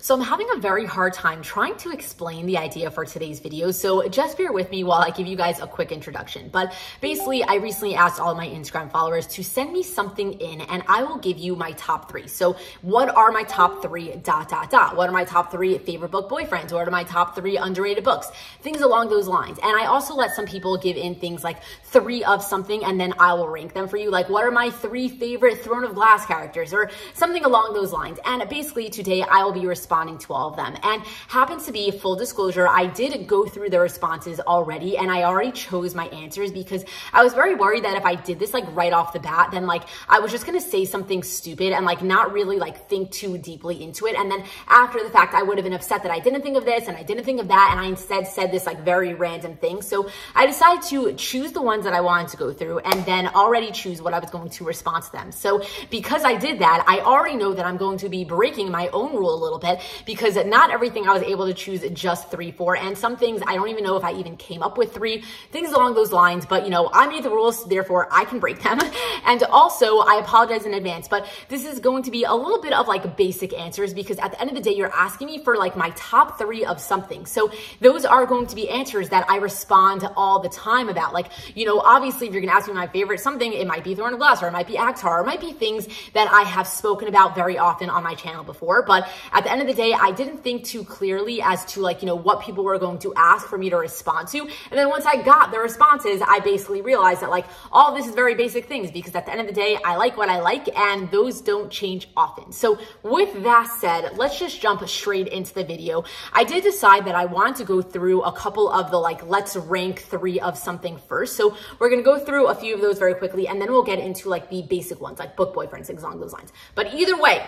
So I'm having a very hard time trying to explain the idea for today's video, so just bear with me while I give you guys a quick introduction. But basically, I recently asked all of my Instagram followers to send me something in and I will give you my top 3. So what are my top 3 ... What are my top 3 favorite book boyfriends? What are my top 3 underrated books? Things along those lines. And I also let some people give in things like 3 of something and then I will rank them for you. Like, what are my 3 favorite Throne of Glass characters or something along those lines? And basically today I will be responding to all of them. And happens to be, full disclosure, I did go through the responses already and I already chose my answers because I was very worried that if I did this like right off the bat, then like I was just gonna say something stupid and like not really like think too deeply into it. And then after the fact, I would have been upset that I didn't think of this and I didn't think of that. And I instead said this like very random thing. So I decided to choose the ones that I wanted to go through and then already choose what I was going to respond to them. So because I did that, I already know that I'm going to be breaking my own rule a little bit, because not everything I was able to choose just 3 for, and some things I don't even know if I even came up with 3, things along those lines. But you know, I made the rules, therefore I can break them. And also I apologize in advance, but this is going to be a little bit of like basic answers because at the end of the day, you're asking me for like my top 3 of something. So those are going to be answers that I respond all the time about. Like, you know, obviously if you're gonna ask me my favorite something, it might be Throne of Glass, or it might be Akhtar, or it might be things that I have spoken about very often on my channel before. But at the end of the day, I didn't think too clearly as to like, you know, what people were going to ask for me to respond to. And then once I got the responses, I basically realized that like all this is very basic things, because at the end of the day, I like what I like and those don't change often. So with that said, let's just jump straight into the video. I did decide that I wanted to go through a couple of the like, let's rank 3 of something first. So we're going to go through a few of those very quickly and then we'll get into like the basic ones, like book boyfriends, things along those lines. But either way,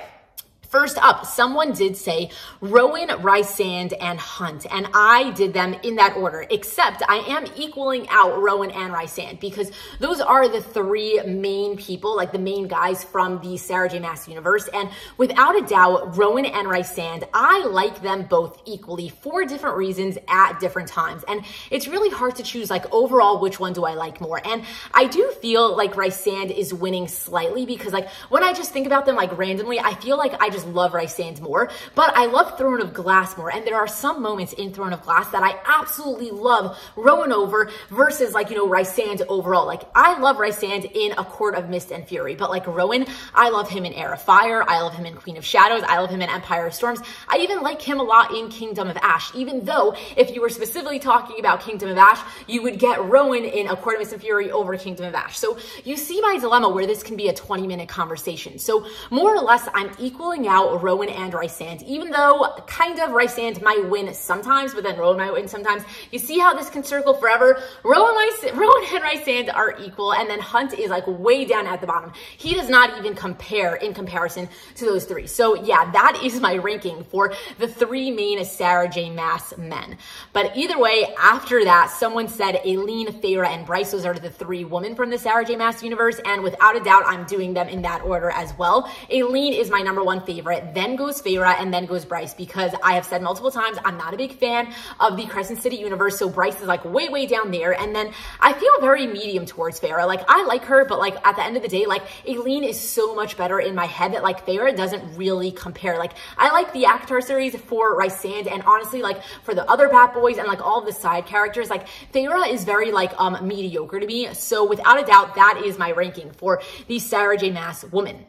first up, someone did say Rowan, Rysand, and Hunt, and I did them in that order, except I am equaling out Rowan and Rysand because those are the 3 main people, like the main guys from the Sarah J. Maas universe. And without a doubt, Rowan and Rysand, I like them both equally for different reasons at different times. And it's really hard to choose like overall which one do I like more. And I do feel like Rysand is winning slightly because like when I just think about them like randomly, I feel like I just love Rysand more, but I love Throne of Glass more. And there are some moments in Throne of Glass that I absolutely love Rowan over versus like, you know, Rysand overall. Like I love Rysand in A Court of Mist and Fury, but like Rowan, I love him in Heir of Fire. I love him in Queen of Shadows. I love him in Empire of Storms. I even like him a lot in Kingdom of Ash, even though if you were specifically talking about Kingdom of Ash, you would get Rowan in A Court of Mist and Fury over Kingdom of Ash. So you see my dilemma where this can be a 20-minute conversation. So more or less, I'm equaling out Rowan and Rysand, even though kind of Rysand might win sometimes, but then Rowan might win sometimes. You see how this can circle forever? Rowan and Rysand are equal, and then Hunt is like way down at the bottom. He does not even compare in comparison to those 3. So yeah, that is my ranking for the 3 main Sarah J. Maas men. But either way, after that, someone said Aileen, Feyre, and Bryce. Those are the 3 women from the Sarah J. Maas universe, and without a doubt, I'm doing them in that order as well. Aileen is my #1 favorite, then goes Feyre, and then goes Bryce, because I have said multiple times I'm not a big fan of the Crescent City universe, so Bryce is like way down there. And then I feel very medium towards Feyre. Like I like her, but like at the end of the day, like Aileen is so much better in my head that like Feyre doesn't really compare. Like I like the Akhtar series for Rysand, and honestly like for the other Bat Boys and like all of the side characters, like Feyre is very like mediocre to me. So without a doubt, that is my ranking for the Sarah J. Maas woman.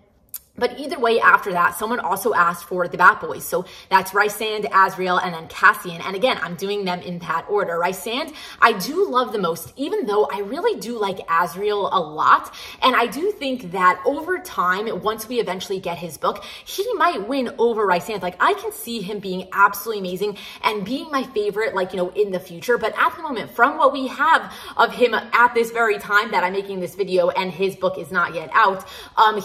But either way, after that, someone also asked for the Bat Boys. So that's Rysand, Azriel, and then Cassian. And again, I'm doing them in that order. Rysand, I do love the most, even though I really do like Azriel a lot. And I do think that over time, once we eventually get his book, he might win over Rysand. Like I can see him being absolutely amazing and being my favorite, like, you know, in the future. But at the moment, from what we have of him at this very time that I'm making this video and his book is not yet out,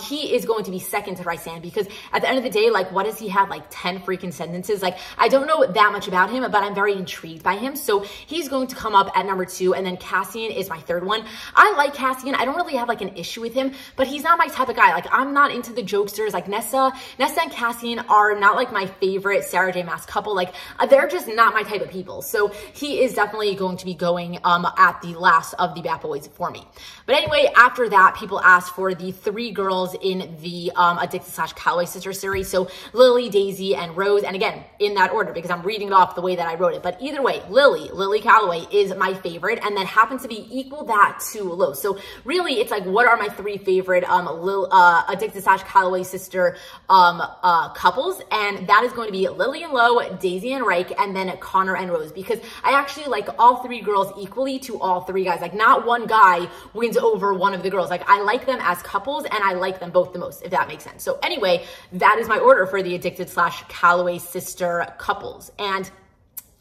he is going to be second to Rysand, because at the end of the day, like, what does he have? Like 10 freaking sentences? Like, I don't know that much about him, but I'm very intrigued by him. So he's going to come up at #2, and then Cassian is my 3rd one. I like Cassian. I don't really have like an issue with him, but he's not my type of guy. Like, I'm not into the jokesters. Like Nessa and Cassian are not like my favorite Sarah J. Maas couple. Like, they're just not my type of people. So he is definitely going to be going at the last of the Bat Boys for me. But anyway, after that, people asked for the 3 girls in the Addicted/Calloway Sister series. So Lily, Daisy, and Rose. And again, in that order because I'm reading it off the way that I wrote it. But either way, Lily Calloway is my favorite, and then happens to be equal that to Lo. So really, it's like, what are my three favorite Addicted/Calloway Sister couples? And that is going to be Lily and Lo, Daisy and Reich, and then Connor and Rose, because I actually like all three girls equally to all three guys. Like, not one guy wins over one of the girls. Like, I like them as couples, and I like them both the most, if that makes sense. So anyway, that is my order for the Addicted/Calloway Sister couples. And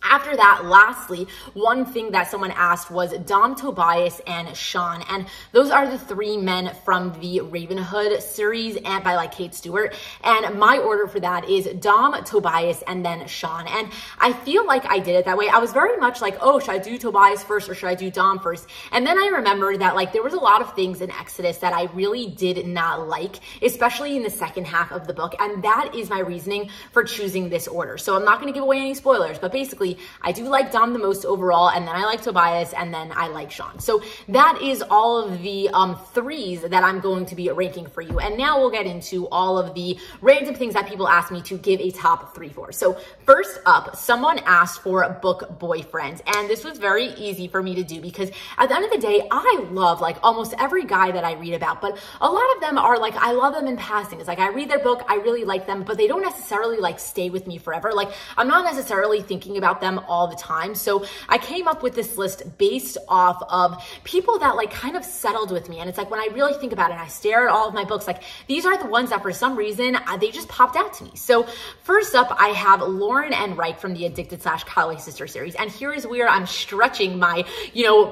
after that, lastly, one thing that someone asked was Dom, Tobias, and Sean. And those are the three men from the Ravenhood series and by like Kate Stewart. And my order for that is Dom, Tobias, and then Sean. And I feel like I did it that way. I was very much like, oh, should I do Tobias first or should I do Dom first? And then I remembered that like there was a lot of things in Exodus that I really did not like, especially in the second half of the book. And that is my reasoning for choosing this order. So I'm not going to give away any spoilers, but basically I do like Dom the most overall, and then I like Tobias, and then I like Sean. So that is all of the threes that I'm going to be ranking for you. And now we'll get into all of the random things that people ask me to give a top 3 for. So first up, someone asked for book boyfriends, and this was very easy for me to do because at the end of the day, I love like almost every guy that I read about, but a lot of them are like, I love them in passing. It's like I read their book, I really like them, but they don't necessarily like stay with me forever. Like I'm not necessarily thinking about them all the time. So I came up with this list based off of people that like kind of settled with me. And it's like, when I really think about it and I stare at all of my books, like these are the ones that for some reason, they just popped out to me. So first up, I have Lauren and Reich from the Addicted/Calloway Sister series. And here is where I'm stretching my,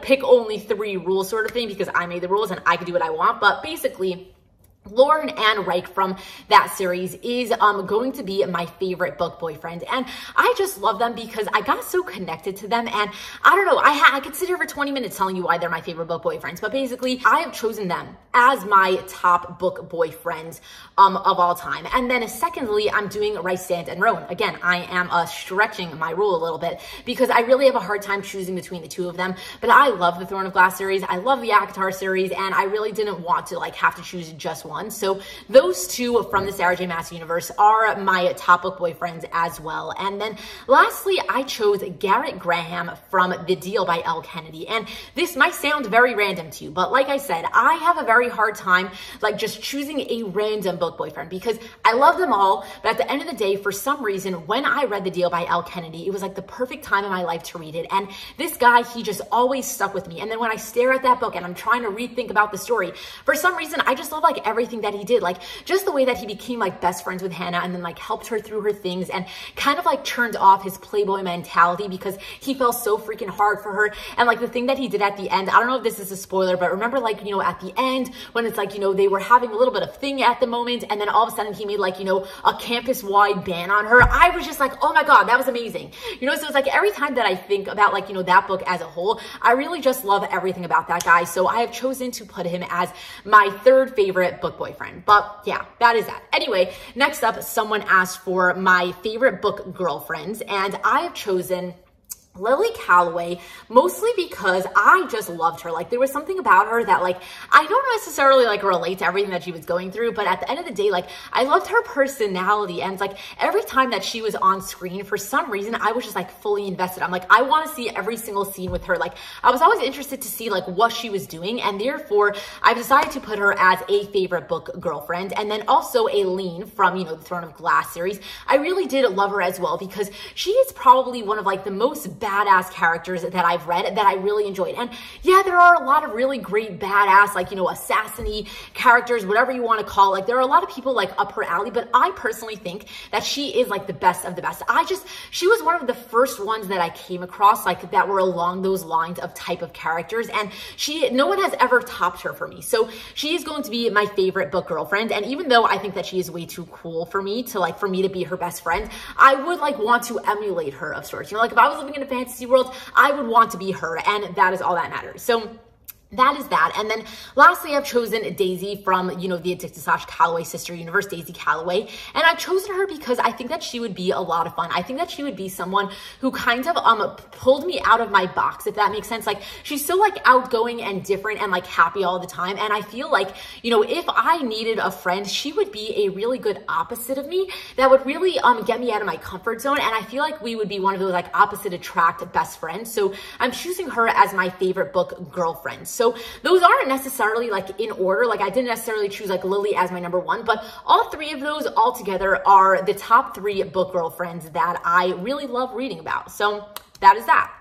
pick only 3 rule sort of thing because I made the rules and I can do what I want. But basically, Lauren and Reich from that series is going to be my favorite book boyfriend. And I just love them because I got so connected to them. And I don't know, I could sit here for 20 minutes telling you why they're my favorite book boyfriends. But basically, I have chosen them as my top book boyfriends of all time. And then secondly, I'm doing Rysand and Rowan. Again, I am stretching my rule a little bit because I really have a hard time choosing between the two of them. But I love the Throne of Glass series. I love the Akatar series. And I really didn't want to like have to choose just one. So those two from the Sarah J. Maas universe are my top book boyfriends as well. And then lastly, I chose Garrett Graham from The Deal by Elle Kennedy. And this might sound very random to you, but like I said, I have a very hard time like just choosing a random book boyfriend because I love them all. But at the end of the day, for some reason, when I read The Deal by Elle Kennedy, it was like the perfect time in my life to read it. And this guy, he just always stuck with me. And then when I stare at that book and I'm trying to rethink about the story, for some reason, I just love like everything that he did, like just the way that he became like best friends with Hannah and then like helped her through her things and kind of like turned off his playboy mentality because he fell so freaking hard for her. And like the thing that he did at the end, I don't know if this is a spoiler, but remember like, at the end when it's like, they were having a little bit of thing at the moment and then all of a sudden he made like, a campus-wide ban on her. I was just like, oh my God, that was amazing. So it's like every time that I think about like, that book as a whole, I really just love everything about that guy. So I have chosen to put him as my 3rd favorite book boyfriend. But yeah, that is that. Anyway, next up, someone asked for my favorite book girlfriends, and I have chosen Lily Calloway, mostly because I just loved her. Like there was something about her that like, I don't necessarily like relate to everything that she was going through, but at the end of the day, like I loved her personality. And it's like every time that she was on screen, for some reason, I was just like fully invested. I'm like, I want to see every single scene with her. Like I was always interested to see like what she was doing. And therefore I've decided to put her as a favorite book girlfriend. And then also Aileen from, the Throne of Glass series. I really did love her as well because she is probably one of like the most badass characters that I've read that I really enjoyed. And yeah, there are a lot of really great badass, like, assassin-y characters, whatever you want to call it. Like there are a lot of people like up her alley, but I personally think that she is like the best of the best. She was one of the first ones that I came across like that were along those lines of type of characters. And no one has ever topped her for me. So she is going to be my favorite book girlfriend. And even though I think that she is way too cool for me to be her best friend, I would like want to emulate her of sorts. Like if I was living in a fantasy world, I would want to be her, and that is all that matters. So that is that. And then lastly, I've chosen Daisy from, you know, the Addicted / Calloway sister universe, Daisy Calloway. And I've chosen her because I think that she would be a lot of fun. I think that she would be someone who kind of pulled me out of my box, if that makes sense. Like, she's so like outgoing and different and like happy all the time. And I feel like, you know, if I needed a friend, she would be a really good opposite of me that would really get me out of my comfort zone. And I feel like we would be one of those like opposite attract best friends. So I'm choosing her as my favorite book girlfriend. So those aren't necessarily like in order. Like, I didn't necessarily choose like Lily as my number one, but all three of those all together are the top 3 book girlfriends that I really love reading about. So that is that.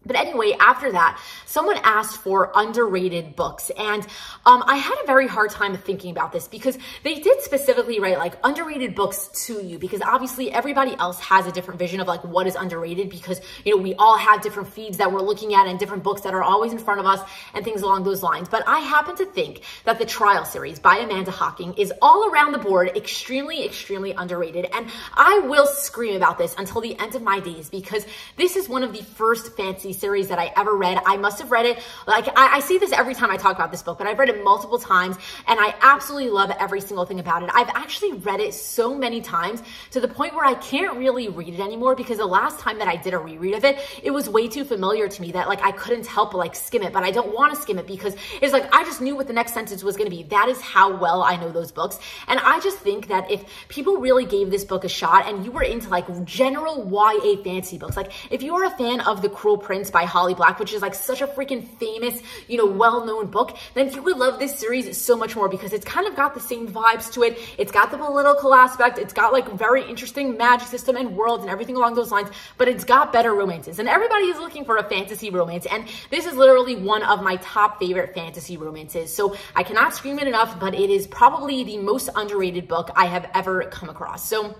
But anyway, after that, someone asked for underrated books. And I had a very hard time thinking about this because they did specifically write like underrated books to you, because obviously everybody else has a different vision of like what is underrated, because, you know, we all have different feeds that we're looking at and different books that are always in front of us and things along those lines. But I happen to think that the Trial series by Amanda Hocking is all around the board extremely, extremely underrated. And I will scream about this until the end of my days, because this is one of the first fantasy series that I ever read. I must have read it, like, I say this every time I talk about this book, but I've read it multiple times and I absolutely love every single thing about it. I've actually read it so many times to the point where I can't really read it anymore, because the last time that I did a reread of it, it was way too familiar to me that like I couldn't help but like skim it. But I don't want to skim it because it's like I just knew what the next sentence was going to be. That is how well I know those books. And I just think that if people really gave this book a shot and you were into like general YA fantasy books, like if you are a fan of The Cruel Prince by Holly Black, which is like such a freaking famous, you know, well-known book, then you would love this series so much more, because it's kind of got the same vibes to it. It's got the political aspect. It's got like very interesting magic system and worlds and everything along those lines, but it's got better romances. And everybody is looking for a fantasy romance. And this is literally one of my top favorite fantasy romances. So I cannot scream it enough, but it is probably the most underrated book I have ever come across. So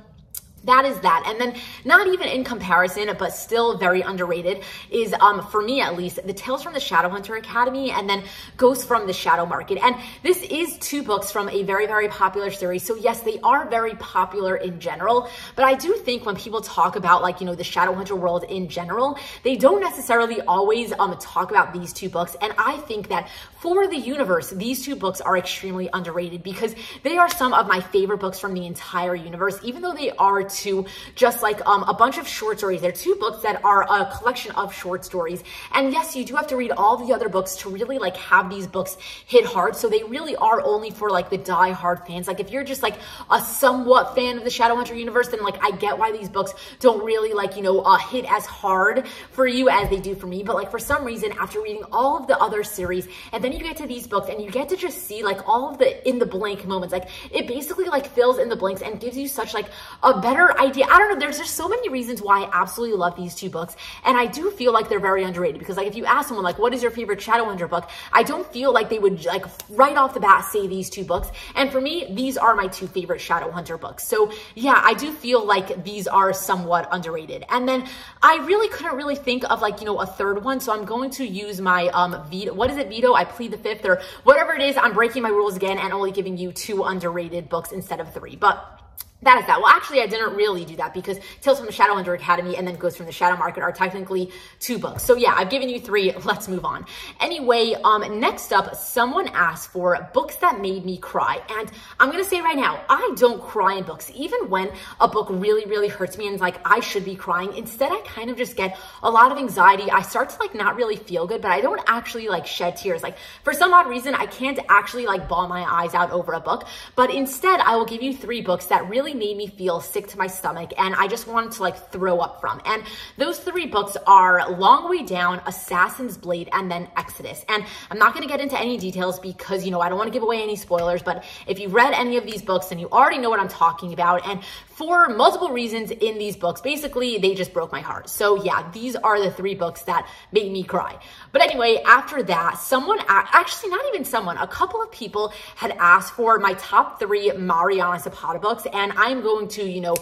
that is that. And then not even in comparison, but still very underrated is, for me at least, the Tales from the Shadowhunter Academy and then Ghosts from the Shadow Market. And this is 2 books from a very, very popular series. So yes, they are very popular in general, but I do think when people talk about like, you know, the Shadowhunter world in general, they don't necessarily always talk about these 2 books. And I think that for the universe, these 2 books are extremely underrated, because they are some of my favorite books from the entire universe, even though they are to just like a bunch of short stories. They're 2 books that are a collection of short stories. And yes, you do have to read all the other books to really like have these books hit hard. So they really are only for like the die-hard fans. Like if you're just like a somewhat fan of the Shadowhunter universe, then like I get why these books don't really like, you know, hit as hard for you as they do for me. But like for some reason, after reading all of the other series, and then you get to these books and you get to just see like all of the in the blank moments, like it basically like fills in the blanks and gives you such like a better idea. I don't know. There's just so many reasons why I absolutely love these 2 books. And I do feel like they're very underrated, because like if you ask someone like, what is your favorite Shadowhunter book? I don't feel like they would like right off the bat say these 2 books. And for me, these are my 2 favorite Shadowhunter books. So yeah, I do feel like these are somewhat underrated. And then I really couldn't really think of like, you know, a third one. So I'm going to use my veto. What is it? Veto? I plead the fifth, or whatever it is. I'm breaking my rules again and only giving you 2 underrated books instead of 3. But that is that. Well, actually, I didn't really do that, because Tales from the Shadowhunter Academy and then Ghosts from the Shadow Market are technically 2 books. So yeah, I've given you 3. Let's move on. Anyway, next up, someone asked for books that made me cry. And I'm going to say right now, I don't cry in books. Even when a book really, really hurts me and it's like, I should be crying. Instead, I kind of just get a lot of anxiety. I start to like not really feel good, but I don't actually like shed tears. Like for some odd reason, I can't actually like bawl my eyes out over a book. But instead, I will give you 3 books that really made me feel sick to my stomach and I just wanted to like throw up from. And those 3 books are Long Way Down, Assassin's Blade, and then Exodus. And I'm not going to get into any details because, you know, I don't want to give away any spoilers, but if you've read any of these books, then you already know what I'm talking about. And for multiple reasons in these books, basically, they just broke my heart. So yeah, these are the 3 books that made me cry. But anyway, after that, actually not even someone, a couple of people had asked for my top 3 Mariana Zapata books. And I'm going to, you know,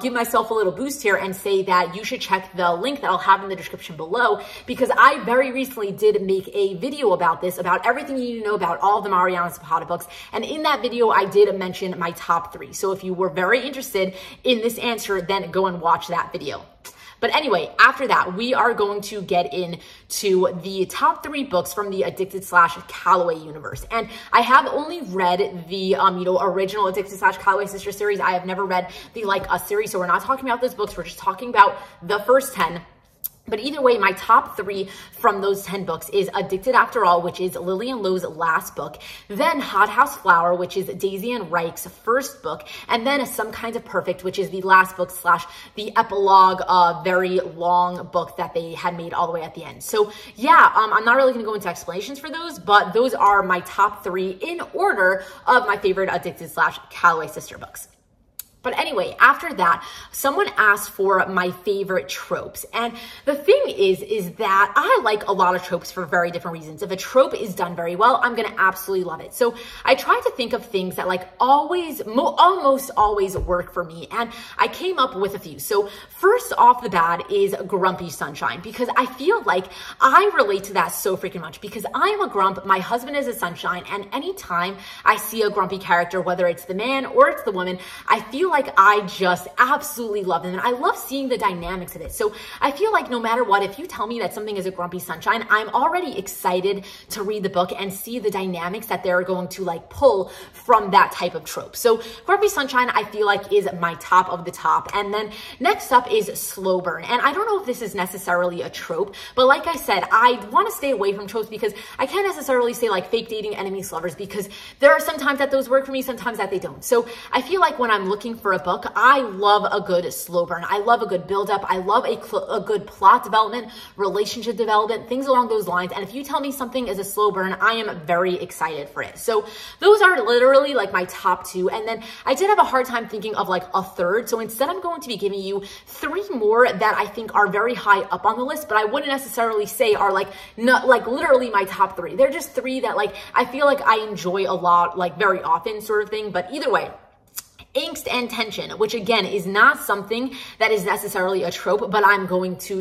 give myself a little boost here and say that you should check the link that I'll have in the description below, because I very recently did make a video about this, about everything you need to know about all of the Mariana Zapata books. And in that video, I did mention my top 3. So if you were very interested in this answer, then go and watch that video. But anyway, after that, we are going to get into the top 3 books from the Addicted/Calloway universe. And I have only read the, original Addicted/Calloway sister series. I have never read the Like Us series. So we're not talking about those books. We're just talking about the first 10. But either way, my top 3 from those 10 books is Addicted After All, which is Lillian Lowe's last book, then Hot House Flower, which is Daisy and Reich's first book, and then Some Kinds of Perfect, which is the last book / the epilogue, very long book that they had made all the way at the end. So yeah, I'm not really going to go into explanations for those, but those are my top 3 in order of my favorite Addicted/Calloway sister books. But anyway, after that, someone asked for my favorite tropes. And the thing is that I like a lot of tropes for very different reasons. If a trope is done very well, I'm going to absolutely love it. So I tried to think of things that like almost always work for me. And I came up with a few. So first off the bat is Grumpy Sunshine, because I feel like I relate to that so freaking much because I am a grump. My husband is a sunshine. And anytime I see a grumpy character, whether it's the man or it's the woman, I feel like I just absolutely love them. And I love seeing the dynamics of it. So I feel like no matter what, if you tell me that something is a Grumpy Sunshine, I'm already excited to read the book and see the dynamics that they're going to like pull from that type of trope. So Grumpy Sunshine, I feel like is my top of the top. And then next up is Slow Burn. And I don't know if this is necessarily a trope, but like I said, I want to stay away from tropes because I can't necessarily say like fake dating, enemies, lovers, because there are sometimes that those work for me, sometimes that they don't. So I feel like when I'm looking for a book, I love a good slow burn. I love a good buildup. I love a good plot development, relationship development, things along those lines. And if you tell me something is a slow burn, I am very excited for it. So those are literally like my top 2. And then I did have a hard time thinking of like a third. So instead, I'm going to be giving you 3 more that I think are very high up on the list, but I wouldn't necessarily say are like not like literally my top 3. They're just 3 that like I feel like I enjoy a lot, like very often sort of thing. But either way, angst and tension, which again is not something that is necessarily a trope, but I'm going to,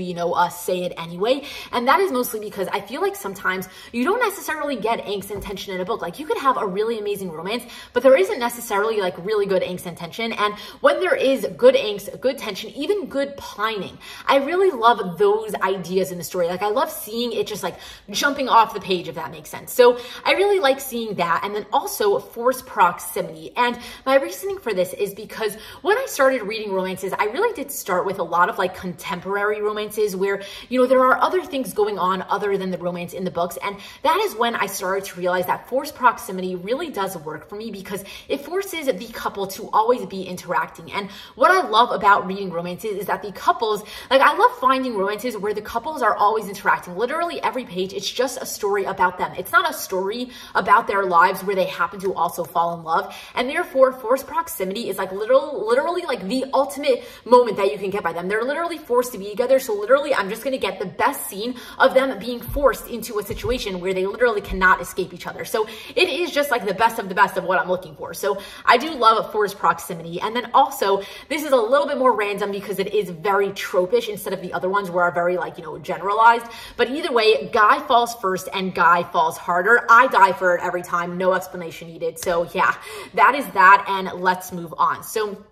say it anyway. And that is mostly because I feel like sometimes you don't necessarily get angst and tension in a book. Like you could have a really amazing romance, but there isn't necessarily like really good angst and tension. And when there is good angst, good tension, even good pining, I really love those ideas in the story. Like I love seeing it just like jumping off the page, if that makes sense. So I really like seeing that. And then also forced proximity. And my reasoning for this is because when I started reading romances, I really did start with a lot of like contemporary romances where, there are other things going on other than the romance in the books. And that is when I started to realize that forced proximity really does work for me because it forces the couple to always be interacting. And what I love about reading romances is that the couples, like I love finding romances where the couples are always interacting. Literally every page, it's just a story about them. It's not a story about their lives where they happen to also fall in love. And therefore, forced proximity is like literally like the ultimate moment that you can get by them. They're literally forced to be together. So literally I'm just going to get the best scene of them being forced into a situation where they literally cannot escape each other. So it is just like the best of what I'm looking for. So I do love forced proximity. And then also this is a little bit more random because it is very tropish instead of the other ones where are very like, generalized. But either way, guy falls first and guy falls harder. I die for it every time. No explanation needed. So yeah, that is that. And let's move on. So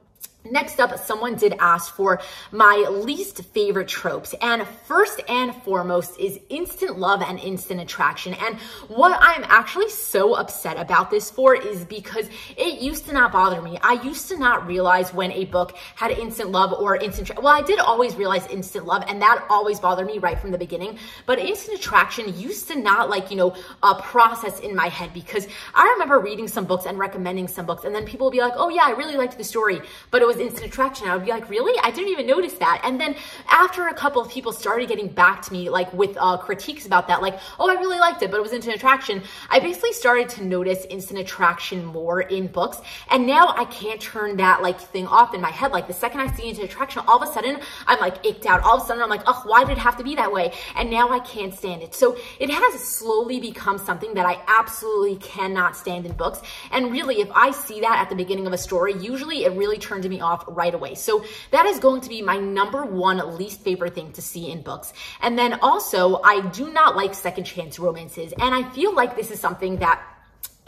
next up, someone did ask for my least favorite tropes. And first and foremost is instant love and instant attraction. And what I'm actually so upset about this for is because it used to not bother me. I used to not realize when a book had instant love or well, I did always realize instant love, and that always bothered me right from the beginning. But instant attraction used to not like, process in my head, because I remember reading some books and recommending some books, and then people would be like, oh yeah, I really liked the story, but it was instant attraction. I would be like, really? I didn't even notice that. And then after a couple of people started getting back to me like with critiques about that, like, oh, I really liked it, but it was instant attraction, I basically started to notice instant attraction more in books. And now I can't turn that like thing off in my head. Like the second I see instant attraction, all of a sudden I'm like icked out. All of a sudden I'm like, oh, why did it have to be that way? And now I can't stand it. So it has slowly become something that I absolutely cannot stand in books. And really, if I see that at the beginning of a story, usually it really turns me off right away. So that is going to be my #1 least favorite thing to see in books. And then also, I do not like second chance romances. And I feel like this is something that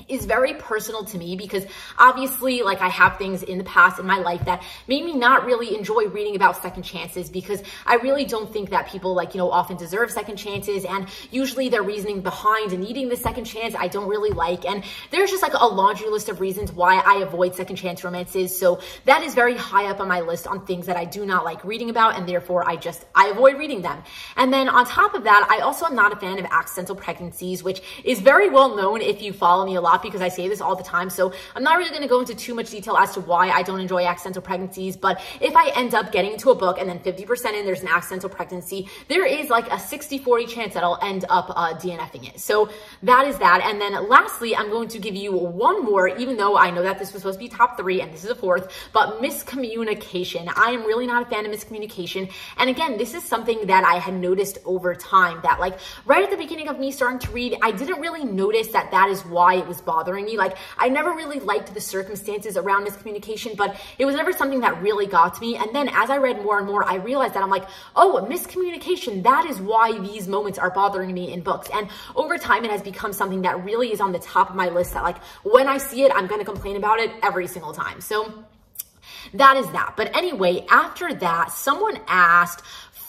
is very personal to me, because obviously, like, I have things in the past in my life that made me not really enjoy reading about second chances, because I really don't think that people, like, you know, often deserve second chances, and usually their reasoning behind needing the second chance I don't really like. And there's just like a laundry list of reasons why I avoid second chance romances. So that is very high up on my list on things that I do not like reading about, and therefore I avoid reading them. And then on top of that, I also am not a fan of accidental pregnancies, which is very well known if you follow me a lot, because I say this all the time. So I'm not really going to go into too much detail as to why I don't enjoy accidental pregnancies. But if I end up getting into a book and then 50% in there's an accidental pregnancy, there is like a 60-40 chance that I'll end up DNFing it. So that is that. And then lastly, I'm going to give you one more, even though I know that this was supposed to be top 3 and this is a 4th, but miscommunication. I am really not a fan of miscommunication. And again, this is something that I had noticed over time, that like right at the beginning of me starting to read, I didn't really notice that that is why it was bothering me. Like, I never really liked the circumstances around miscommunication, but it was never something that really got to me. And then as I read more and more, I realized that I'm like, oh, miscommunication, that is why these moments are bothering me in books. And over time, it has become something that really is on the top of my list, that like when I see it, I'm going to complain about it every single time. So that is that. But anyway, after that, someone asked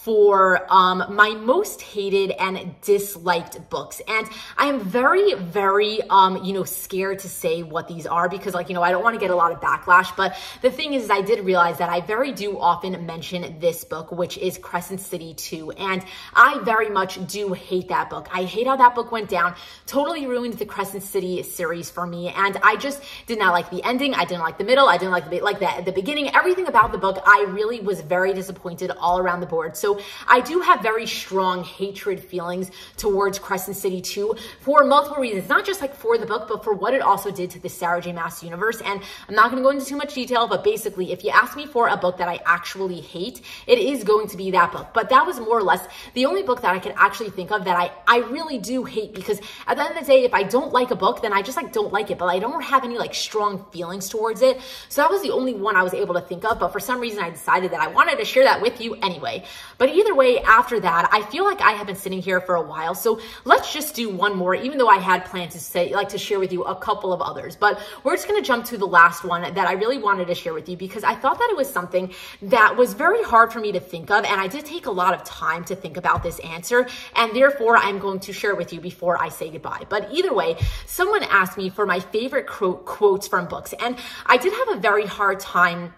for my most hated and disliked books. And I am very, very, you know, scared to say what these are, because like, you know, I don't want to get a lot of backlash. But the thing is, I did realize that I very do often mention this book, which is Crescent City 2. And I very much do hate that book. I hate how that book went down, totally ruined the Crescent City series for me. And I just did not like the ending. I didn't like the middle. I didn't like the beginning, everything about the book. I really was very disappointed all around the board. So I do have very strong hatred feelings towards Crescent City 2 for multiple reasons, not just like for the book, but for what it also did to the Sarah J. Maas universe. And I'm not going to go into too much detail, but basically, if you ask me for a book that I actually hate, it is going to be that book. But that was more or less the only book that I could actually think of that I really do hate, because at the end of the day, if I don't like a book, then I just like don't like it, but I don't have any like strong feelings towards it. So that was the only one I was able to think of, but for some reason I decided that I wanted to share that with you anyway. But either way, after that, I feel like I have been sitting here for a while, so let's just do one more, even though I had planned to say, like, to share with you a couple of others. But we're just going to jump to the last one that I really wanted to share with you, because I thought that it was something that was very hard for me to think of, and I did take a lot of time to think about this answer, and therefore I'm going to share it with you before I say goodbye. But either way, someone asked me for my favorite quotes from books, and I did have a very hard time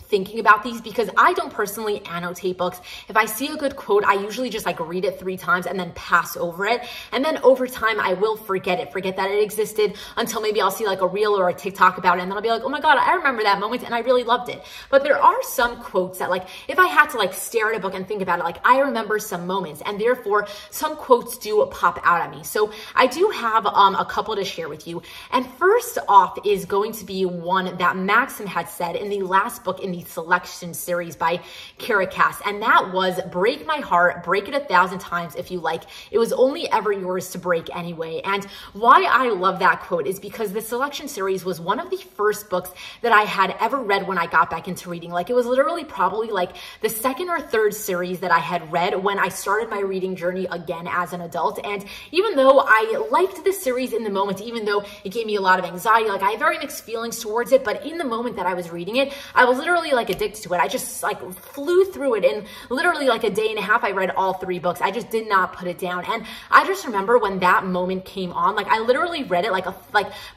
thinking about these, because I don't personally annotate books. If I see a good quote, I usually just like read it 3 times and then pass over it. And then over time, I will forget that it existed, until maybe I'll see like a reel or a TikTok about it. And then I'll be like, oh my God, I remember that moment and I really loved it. But there are some quotes that, like, if I had to like stare at a book and think about it, like, I remember some moments, and therefore some quotes do pop out at me. So I do have a couple to share with you. And first off is going to be one that Maxim had said in the last book in the Selection series by Kara Cass, and that was, break my heart, break it 1,000 times if you like. It was only ever yours to break anyway. And why I love that quote is because the Selection series was one of the first books that I had ever read when I got back into reading. Like, it was literally probably like the 2nd or 3rd series that I had read when I started my reading journey again as an adult. And even though I liked this series in the moment, even though it gave me a lot of anxiety, like, I had very mixed feelings towards it, but in the moment that I was reading it, I was literally like addicted to it. I just like flew through it in literally like a day and a half. I read all 3 books. I just did not put it down. And I just remember when that moment came on, like, I literally read it like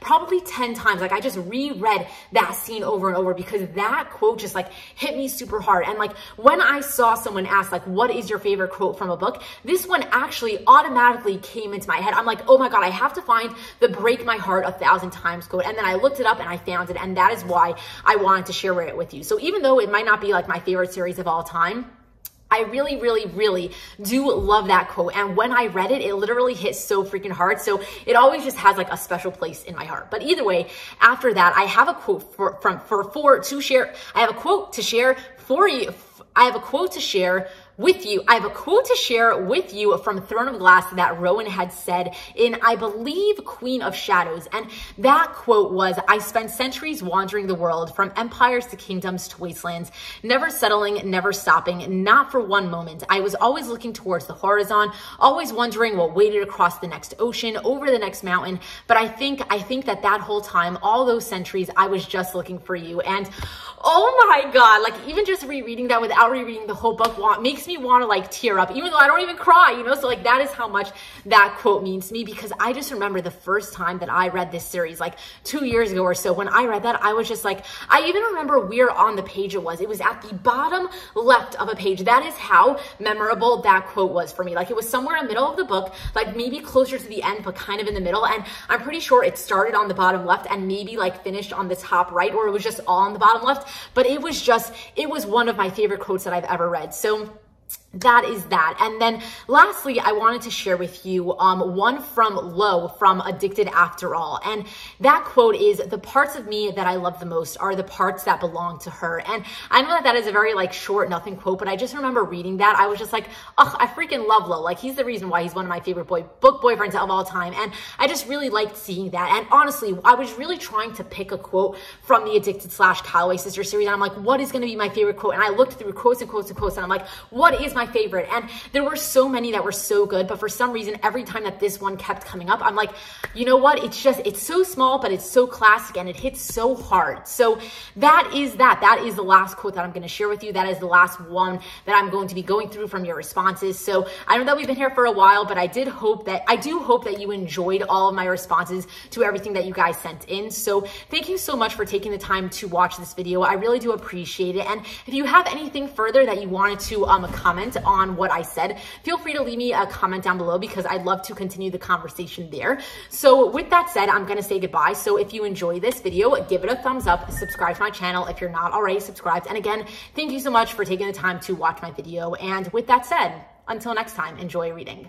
probably 10 times. Like, I just reread that scene over and over, because that quote just like hit me super hard. And like, when I saw someone ask like, what is your favorite quote from a book, this one actually automatically came into my head. I'm like, oh my God, I have to find the break my heart 1,000 times quote. And then I looked it up and I found it. And that is why I wanted to share it with you. So even though it might not be like my favorite series of all time, I really, really, really do love that quote. And when I read it, it literally hit so freaking hard. So it always just has like a special place in my heart. But either way, after that, I have a quote to share. I have a quote to share for you. I have a quote to share with you. I have a quote to share with you from Throne of Glass that Rowan had said in, I believe, Queen of Shadows. And that quote was, I spent centuries wandering the world, from empires to kingdoms to wastelands, never settling, never stopping, not for one moment. I was always looking towards the horizon, always wondering what waited across the next ocean, over the next mountain. But I think that whole time, all those centuries, I was just looking for you. And oh my God, like even just rereading that without rereading the whole book makes me want to like tear up, even though I don't even cry, you know? So like that is how much that quote means to me, because I just remember the first time that I read this series, like 2 years ago or so, when I read that, I was just like, I even remember where on the page it was. It was at the bottom left of a page. That is how memorable that quote was for me. Like it was somewhere in the middle of the book, like maybe closer to the end, but kind of in the middle. And I'm pretty sure it started on the bottom left and maybe like finished on the top right, or it was just all on the bottom left. But it was one of my favorite quotes that I've ever read. So that is that. And then lastly, I wanted to share with you one from Lo from Addicted After All. And that quote is, the parts of me that I love the most are the parts that belong to her. And I know that that is a very like short, nothing quote, but I just remember reading that. I was just like, oh, I freaking love Lo. Like he's the reason why he's one of my favorite book boyfriends of all time. And I just really liked seeing that. And honestly, I was really trying to pick a quote from the Addicted / Calloway Sister series. And I'm like, what is going to be my favorite quote? And I looked through quotes and quotes and quotes, and I'm like, what is my favorite? And there were so many that were so good, but for some reason, every time that this one kept coming up, I'm like, you know what? It's so small, but it's so classic and it hits so hard. So that is the last quote that I'm going to share with you. That is the last one that I'm going to be going through from your responses. So I know that we've been here for a while, but I do hope that you enjoyed all of my responses to everything that you guys sent in. So thank you so much for taking the time to watch this video. I really do appreciate it. And if you have anything further that you wanted to comment on what I said, feel free to leave me a comment down below, because I'd love to continue the conversation there. So with that said, I'm going to say goodbye. So if you enjoy this video, give it a thumbs up, subscribe to my channel if you're not already subscribed. And again, thank you so much for taking the time to watch my video. And with that said, until next time, enjoy reading.